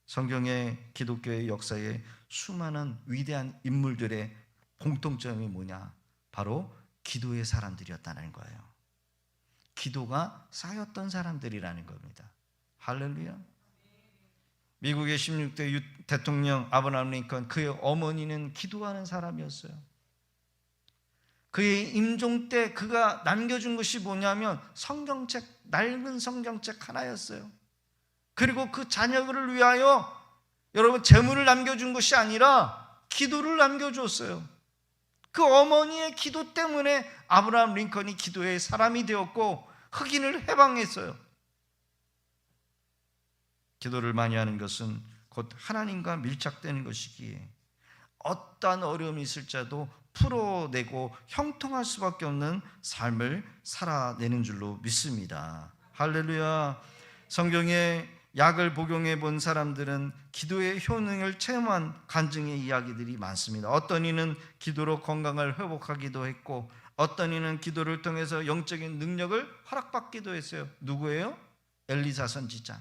S1: 성경의 기독교의 역사에 수많은 위대한 인물들의 공통점이 뭐냐? 바로 기도의 사람들이었다는 거예요. 기도가 쌓였던 사람들이라는 겁니다. 할렐루야. 미국의 16대 대통령 아브라함 링컨, 그의 어머니는 기도하는 사람이었어요. 그의 임종 때 그가 남겨준 것이 뭐냐면 성경책, 낡은 성경책 하나였어요. 그리고 그 자녀를 위하여 여러분 재물을 남겨준 것이 아니라 기도를 남겨줬어요. 그 어머니의 기도 때문에 아브라함 링컨이 기도의 사람이 되었고 흑인을 해방했어요. 기도를 많이 하는 것은 곧 하나님과 밀착되는 것이기에 어떠한 어려움이 있을지라도 풀어내고 형통할 수밖에 없는 삶을 살아내는 줄로 믿습니다. 할렐루야. 성경에 약을 복용해 본 사람들은 기도의 효능을 체험한 간증의 이야기들이 많습니다. 어떤 이는 기도로 건강을 회복하기도 했고 어떤 이는 기도를 통해서 영적인 능력을 허락받기도 했어요. 누구예요? 엘리사 선지자.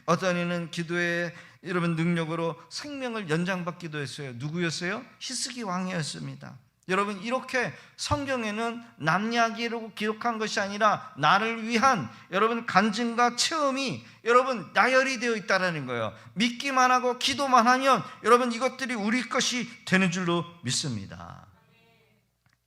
S1: 어떤 이는 기도의 여러분 능력으로 생명을 연장받기도 했어요. 누구였어요? 히스기 왕이었습니다. 여러분 이렇게 성경에는 남 이야기로 기록한 것이 아니라 나를 위한 여러분 간증과 체험이 여러분 나열이 되어 있다는 거예요. 믿기만 하고 기도만 하면 여러분 이것들이 우리 것이 되는 줄로 믿습니다.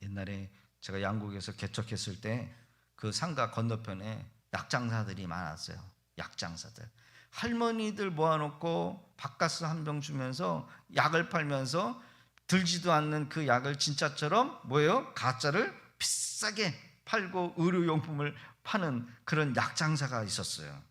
S1: 옛날에 제가 양국에서 개척했을 때 그 상가 건너편에 약장사들이 많았어요. 약장사들. 할머니들 모아놓고 바카스 한 병 주면서 약을 팔면서 들지도 않는 그 약을 진짜처럼 뭐예요? 가짜를 비싸게 팔고 의료용품을 파는 그런 약장사가 있었어요.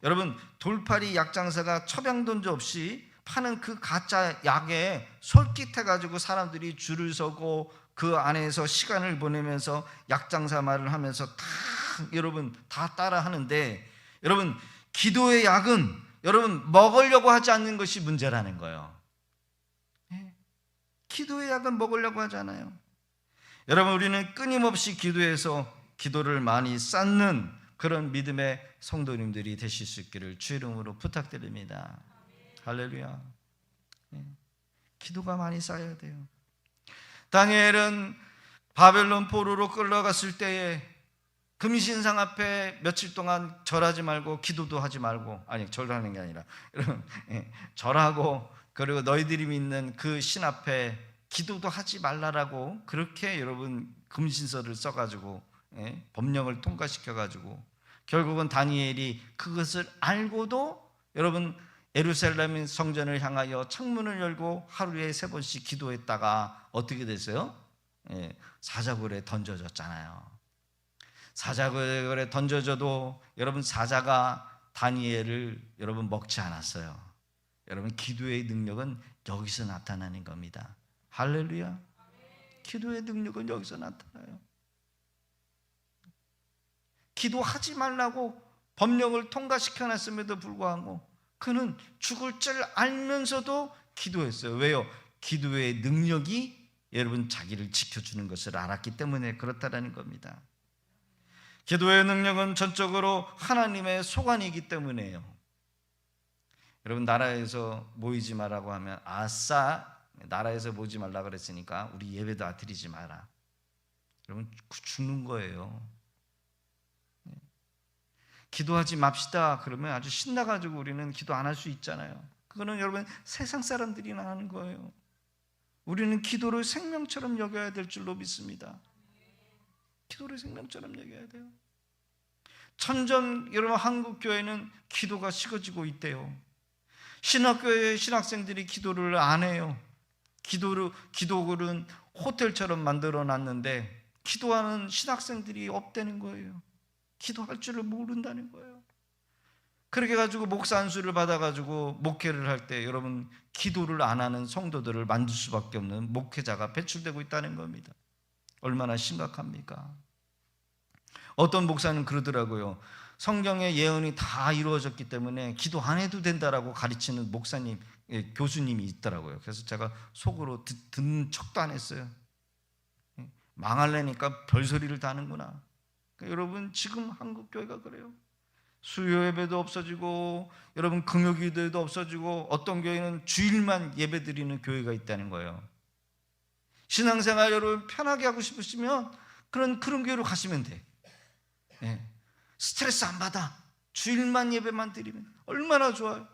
S1: 여러분 돌팔이 약장사가 처방전도 없이 파는 그 가짜 약에 솔깃해가지고 사람들이 줄을 서고 그 안에서 시간을 보내면서 약장사 말을 하면서 다 여러분 다 따라 하는데 여러분 기도의 약은 여러분 먹으려고 하지 않는 것이 문제라는 거예요. 기도의 약은 먹으려고 하잖아요. 여러분 우리는 끊임없이 기도해서 기도를 많이 쌓는 그런 믿음의 성도님들이 되실 수 있기를 주 이름으로 부탁드립니다. 할렐루야. 기도가 많이 쌓여야 돼요. 다니엘은 바벨론 포로로 끌려갔을 때에 금신상 앞에 며칠 동안 절하지 말고 기도도 하지 말고, 아니 절하는 게 아니라 절하고 그리고 너희들이 믿는 그 신 앞에 기도도 하지 말라라고 그렇게 여러분 금신서를 써가지고 법령을 통과시켜가지고 결국은 다니엘이 그것을 알고도 여러분 예루살렘 성전을 향하여 창문을 열고 하루에 3번씩 기도했다가 어떻게 됐어요? 사자굴에 던져졌잖아요. 사자굴에 던져져도 여러분 사자가 다니엘을 여러분 먹지 않았어요. 여러분 기도의 능력은 여기서 나타나는 겁니다. 할렐루야. 기도의 능력은 여기서 나타나요. 기도하지 말라고 법령을 통과시켜놨음에도 불구하고 그는 죽을 줄 알면서도 기도했어요. 왜요? 기도의 능력이 여러분 자기를 지켜주는 것을 알았기 때문에 그렇다는 겁니다. 기도의 능력은 전적으로 하나님의 소관이기 때문에요. 여러분 나라에서 모이지 말라고 하면 아싸 나라에서 모이지 말라 그랬으니까 우리 예배도 드리지 마라. 여러분 죽는 거예요. 기도하지 맙시다 그러면 아주 신나가지고 우리는 기도 안 할 수 있잖아요. 그거는 여러분 세상 사람들이나 하는 거예요. 우리는 기도를 생명처럼 여겨야 될 줄로 믿습니다. 기도를 생명처럼 여겨야 돼요. 점점 여러분 한국 교회는 기도가 식어지고 있대요. 신학교의 신학생들이 기도를 안 해요. 기도를 호텔처럼 만들어 놨는데 기도하는 신학생들이 없다는 거예요. 기도할 줄을 모른다는 거예요. 그렇게 가지고 목사 안수를 받아가지고 목회를 할 때 여러분 기도를 안 하는 성도들을 만들 수밖에 없는 목회자가 배출되고 있다는 겁니다. 얼마나 심각합니까? 어떤 목사는 그러더라고요. 성경의 예언이 다 이루어졌기 때문에 기도 안 해도 된다라고 가르치는 목사님, 교수님이 있더라고요. 그래서 제가 속으로 듣는 척도 안 했어요. 망할래니까 별소리를 다 하는구나. 그러니까 여러분, 지금 한국교회가 그래요. 수요 예배도 없어지고, 여러분 금요기도도 없어지고, 어떤 교회는 주일만 예배 드리는 교회가 있다는 거예요. 신앙생활 여러분 편하게 하고 싶으시면 그런 교회로 가시면 돼. 스트레스 안 받아. 주일만 예배만 드리면 얼마나 좋아요.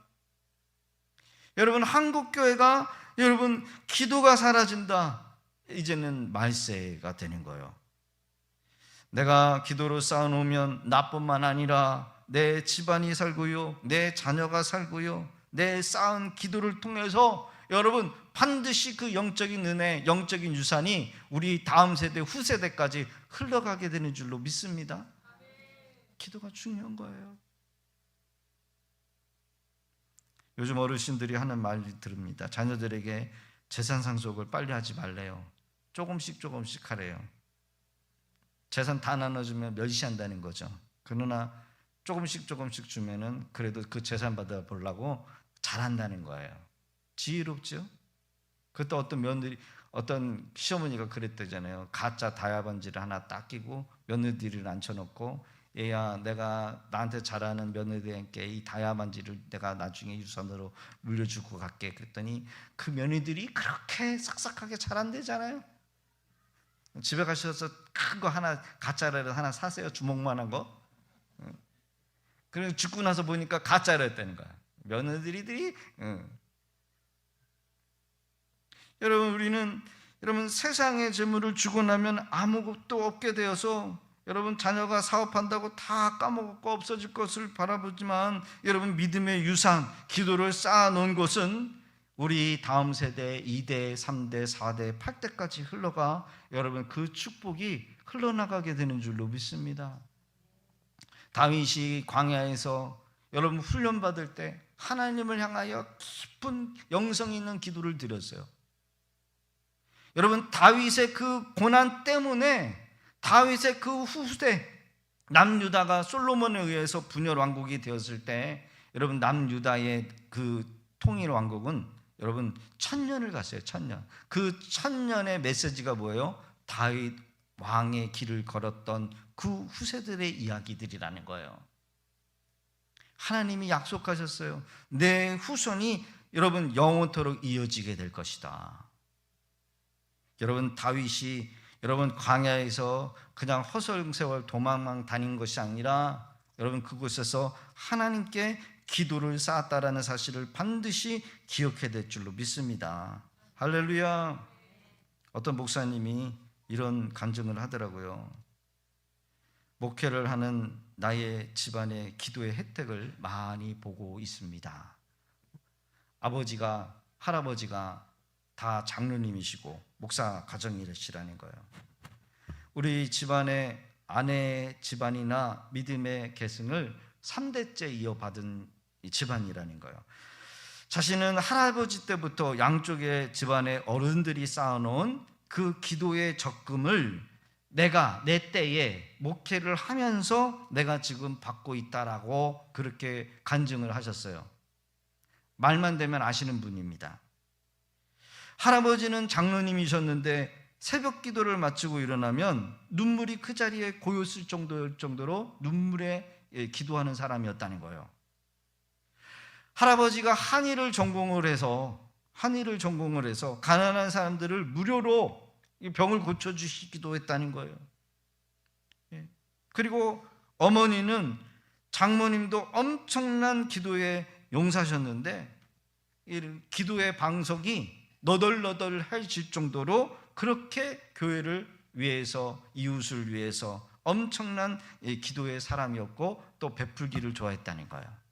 S1: 여러분, 한국교회가 여러분 기도가 사라진다, 이제는 말세가 되는 거예요. 내가 기도로 쌓아놓으면 나뿐만 아니라 내 집안이 살고요, 내 자녀가 살고요, 내 쌓은 기도를 통해서 여러분 반드시 그 영적인 은혜, 영적인 유산이 우리 다음 세대, 후세대까지 흘러가게 되는 줄로 믿습니다. 기도가 중요한 거예요. 요즘 어르신들이 하는 말이 들읍니다. 자녀들에게 재산 상속을 빨리 하지 말래요. 조금씩 하래요. 재산 다 나눠주면 멸시한다는 거죠. 그러나 조금씩 주면은 그래도 그 재산 받아 보려고 잘한다는 거예요. 지혜롭죠? 그때 어떤 시어머니가 그랬대잖아요. 가짜 다이아 반지를 하나 딱 끼고 며느리를 앉혀놓고, 얘야, 내가 나한테 잘하는 며느리에게 이 다이아 반지를 내가 나중에 유산으로 물려주고 갈게. 그랬더니 그 며느리들이 그렇게 싹싹하게 잘한대잖아요. 집에 가셔서 큰 거 하나, 가짜를 하나 사세요. 주먹만한 거. 그래서 죽고 나서 보니까 가짜였다는 거야. 며느리들이. 여러분, 우리는 세상의 재물을 주고 나면 아무것도 없게 되어서 여러분 자녀가 사업한다고 다 까먹고 없어질 것을 바라보지만, 여러분 믿음의 유산, 기도를 쌓아놓은 것은 우리 다음 세대 2대, 3대, 4대, 8대까지 흘러가 여러분 그 축복이 흘러나가게 되는 줄로 믿습니다. 다윗이 광야에서 여러분 훈련받을 때 하나님을 향하여 깊은 영성 있는 기도를 드렸어요. 여러분, 다윗의 그 고난 때문에 다윗의 그 후세 남유다가 솔로몬에 의해서 분열 왕국이 되었을 때, 여러분 남유다의 그 통일 왕국은 여러분 1000년을 갔어요. 1000년. 그 1000년의 메시지가 뭐예요? 다윗 왕의 길을 걸었던 그 후세들의 이야기들이라는 거예요. 하나님이 약속하셨어요. 내 후손이 여러분 영원토록 이어지게 될 것이다. 여러분, 다윗이 여러분 광야에서 그냥 허송세월 도망만 다닌 것이 아니라 여러분 그곳에서 하나님께 기도를 쌓았다라는 사실을 반드시 기억해야 될 줄로 믿습니다. 할렐루야. 어떤 목사님이 이런 간증을 하더라고요. 목회를 하는 나의 집안의 기도의 혜택을 많이 보고 있습니다. 아버지가, 할아버지가 다 장로님이시고 목사 가정이시라는 거예요. 우리 집안의 아내 집안이나 믿음의 계승을 3대째 이어받은 집안이라는 거예요. 자신은 할아버지 때부터 양쪽의 집안의 어른들이 쌓아놓은 그 기도의 적금을 내가 내 때에 목회를 하면서 내가 지금 받고 있다라고 그렇게 간증을 하셨어요. 말만 되면 아시는 분입니다. 할아버지는 장로님이셨는데 새벽 기도를 마치고 일어나면 눈물이 그 자리에 고였을 정도로 눈물에 기도하는 사람이었다는 거예요. 할아버지가 한의를 전공을 해서 가난한 사람들을 무료로 병을 고쳐주시기도 했다는 거예요. 그리고 어머니는 장모님도 엄청난 기도에 용사셨는데 기도의 방석이 너덜너덜해질 정도로 그렇게 교회를 위해서, 이웃을 위해서 엄청난 기도의 사람이었고 또 베풀기를 좋아했다는 거예요.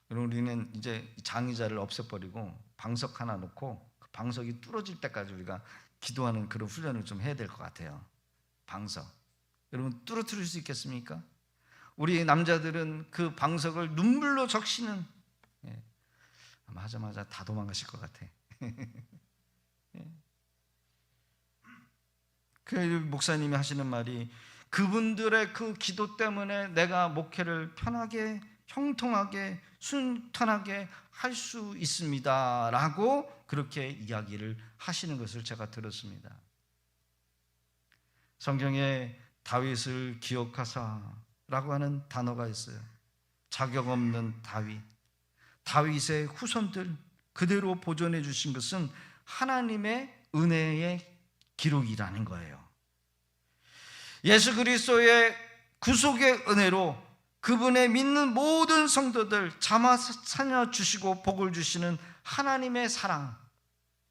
S1: 우리는 이제 장의자를 없애버리고 방석 하나 놓고 그 방석이 뚫어질 때까지 우리가 기도하는 그런 훈련을 좀 해야 될 것 같아요. 방석. 여러분, 뚫어뜨릴 수 있겠습니까? 우리 남자들은 그 방석을 눈물로 적시는, 아마 하자마자 다 도망가실 것 같아. 그 목사님이 하시는 말이, 그분들의 그 기도 때문에 내가 목회를 편하게, 형통하게, 순탄하게 할 수 있습니다 라고 그렇게 이야기를 하시는 것을 제가 들었습니다. 성경에 다윗을 기억하사라고 하는 단어가 있어요. 자격 없는 다윗의 후손들 그대로 보존해 주신 것은 하나님의 은혜의 기록이라는 거예요. 예수 그리스도의 구속의 은혜로 그분의 믿는 모든 성도들 잠아 살려 주시고 복을 주시는 하나님의 사랑.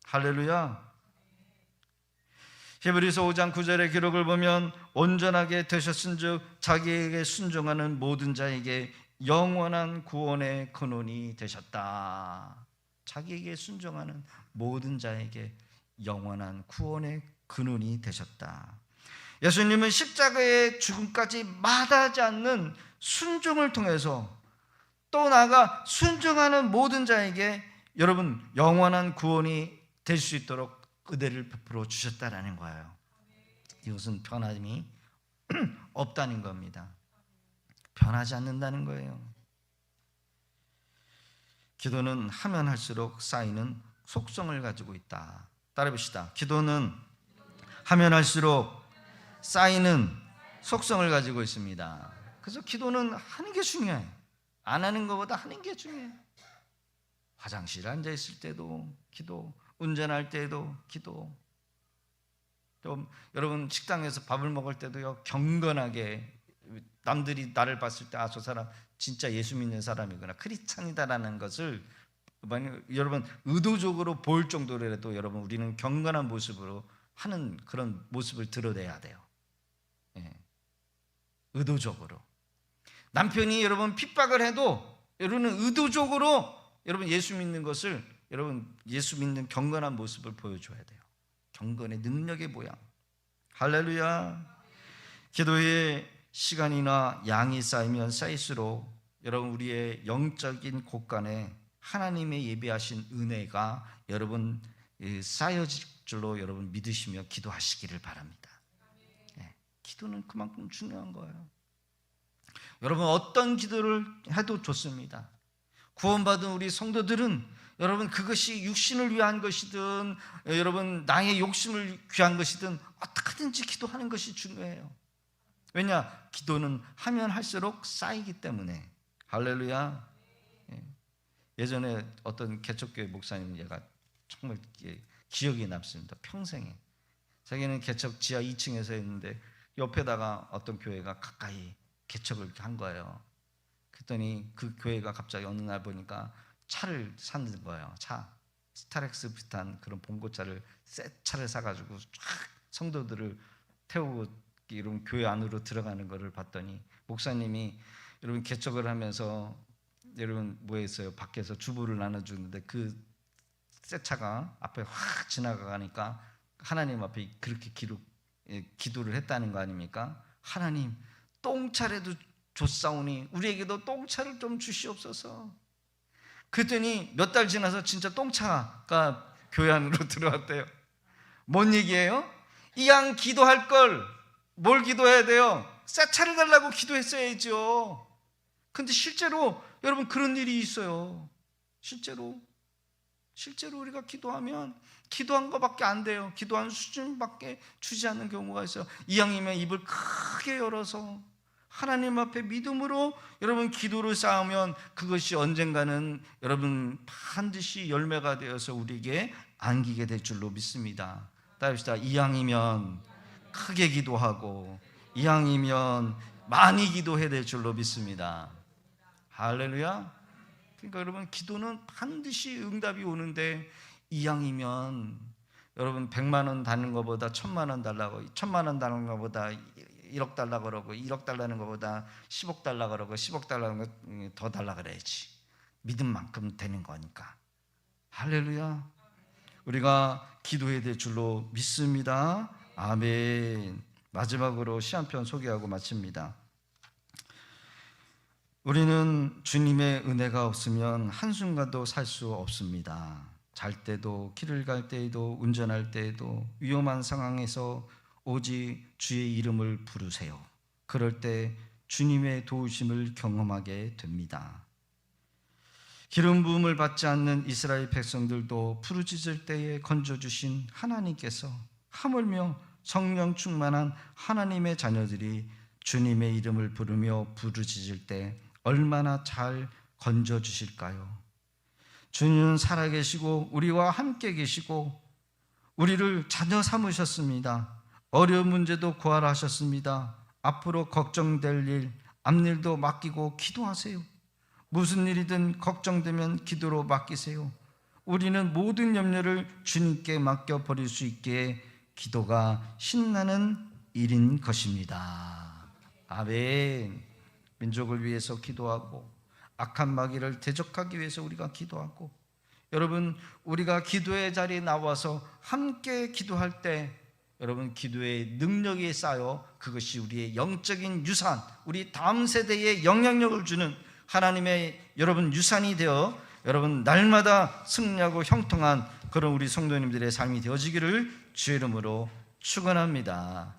S1: 할렐루야. 히브리서 5장 9절의 기록을 보면 온전하게 되셨은즉 자기에게 순종하는 모든 자에게 영원한 구원의 근원이 되셨다. 자기에게 순종하는 모든 자에게 영원한 구원의 근원이 되셨다. 예수님은 십자가의 죽음까지 마다하지 않는 순종을 통해서 또 나아가 순종하는 모든 자에게 여러분 영원한 구원이 될 수 있도록 은혜를 베풀어 주셨다라는 거예요. 이것은 변함이 없다는 겁니다. 변하지 않는다는 거예요. 기도는 하면 할수록 쌓이는 속성을 가지고 있다. 따라 봅시다. 기도는 하면 할수록 쌓이는 속성을 가지고 있습니다. 그래서 기도는 하는 게 중요해. 안 하는 것보다 하는 게 중요해. 화장실에 앉아 있을 때도 기도, 운전할 때도 기도. 좀 여러분 식당에서 밥을 먹을 때도요 경건하게 남들이 나를 봤을 때 아, 저 사람 진짜 예수 믿는 사람이구나, 크리스찬이다라는 것을 여러분 의도적으로 보일 정도로라도 여러분 우리는 경건한 모습으로 하는 그런 모습을 드러내야 돼요. 예. 의도적으로. 남편이 여러분 핍박을 해도 여러분은 의도적으로 여러분 예수 믿는 것을 여러분 예수 믿는 경건한 모습을 보여줘야 돼요. 경건의 능력의 모양. 할렐루야. 기도의 시간이나 양이 쌓이면 쌓일수록 여러분 우리의 영적인 곳간에 하나님의 예비하신 은혜가 여러분 쌓여질 줄로 여러분 믿으시며 기도하시기를 바랍니다. 네, 기도는 그만큼 중요한 거예요. 여러분 어떤 기도를 해도 좋습니다. 구원받은 우리 성도들은 여러분 그것이 육신을 위한 것이든 여러분 나의 욕심을 위한 것이든 어떻게든지 기도하는 것이 중요해요. 왜냐? 기도는 하면 할수록 쌓이기 때문에. 할렐루야. 예전에 어떤 개척교회 목사님 얘가 정말 기억이 남습니다. 평생에. 자기는 개척 지하 2층에서 했는데 옆에다가 어떤 교회가 가까이 개척을 이렇게 한 거예요. 그랬더니 그 교회가 갑자기 어느 날 보니까 차를 사는 거예요. 차. 스타렉스 비슷한 그런 봉고차를 새 차를 사가지고 쫙 성도들을 태우고 이런 교회 안으로 들어가는 거를 봤더니 목사님이 여러분 개척을 하면서 여러분 뭐 했어요? 밖에서 주부를 나눠주는데 그 새 차가 앞에 확 지나가니까 하나님 앞에 그렇게 기도를 했다는 거 아닙니까? 하나님 똥차라도 줬사오니 우리에게도 똥차를 좀 주시옵소서. 그랬더니 몇 달 지나서 진짜 똥차가 교회 안으로 들어왔대요. 뭔 얘기예요? 이 양 기도할 걸 뭘 기도해야 돼요? 새 차를 달라고 기도했어야죠. 근데 실제로 여러분 그런 일이 있어요. 실제로 우리가 기도하면 기도한 것밖에 안 돼요. 기도한 수준밖에 주지 않는 경우가 있어요. 이왕이면 입을 크게 열어서 하나님 앞에 믿음으로 여러분 기도를 쌓으면 그것이 언젠가는 여러분 반드시 열매가 되어서 우리에게 안기게 될 줄로 믿습니다. 따릅시다. 이왕이면 크게 기도하고 이왕이면 많이 기도해야 될 줄로 믿습니다. 할렐루야. 그러니까 여러분 기도는 반드시 응답이 오는데 이왕이면 여러분 100만 원 달는 것보다 1000만 원 달라고 1000만 원 달는 것보다 1억 달라 그러고 1억 달라는 것보다 10억 달라 그러고 10억 달라는 거 더 달라 그래야지. 믿은 만큼 되는 거니까. 할렐루야. 우리가 기도해야 될 줄로 믿습니다. 아멘. 마지막으로 시 한 편 소개하고 마칩니다. 우리는 주님의 은혜가 없으면 한순간도 살 수 없습니다. 잘 때도 길을 갈 때에도 운전할 때에도 위험한 상황에서 오직 주의 이름을 부르세요. 그럴 때 주님의 도우심을 경험하게 됩니다. 기름 부음을 받지 않는 이스라엘 백성들도 부르짖을 때에 건져주신 하나님께서 하물며 성령 충만한 하나님의 자녀들이 주님의 이름을 부르며 부르짖을 때 얼마나 잘 건져주실까요? 주님은 살아계시고 우리와 함께 계시고 우리를 자녀 삼으셨습니다. 어려운 문제도 구하하셨습니다. 앞으로 걱정될 일, 앞일도 맡기고 기도하세요. 무슨 일이든 걱정되면 기도로 맡기세요. 우리는 모든 염려를 주님께 맡겨버릴 수 있기에 기도가 신나는 일인 것입니다. 아멘. 민족을 위해서 기도하고 악한 마귀를 대적하기 위해서 우리가 기도하고, 여러분 우리가 기도의 자리에 나와서 함께 기도할 때 여러분 기도의 능력이 쌓여 그것이 우리의 영적인 유산, 우리 다음 세대에 영향력을 주는 하나님의 여러분 유산이 되어 여러분 날마다 승리하고 형통한 그런 우리 성도님들의 삶이 되어지기를 주의 이름으로 축원합니다.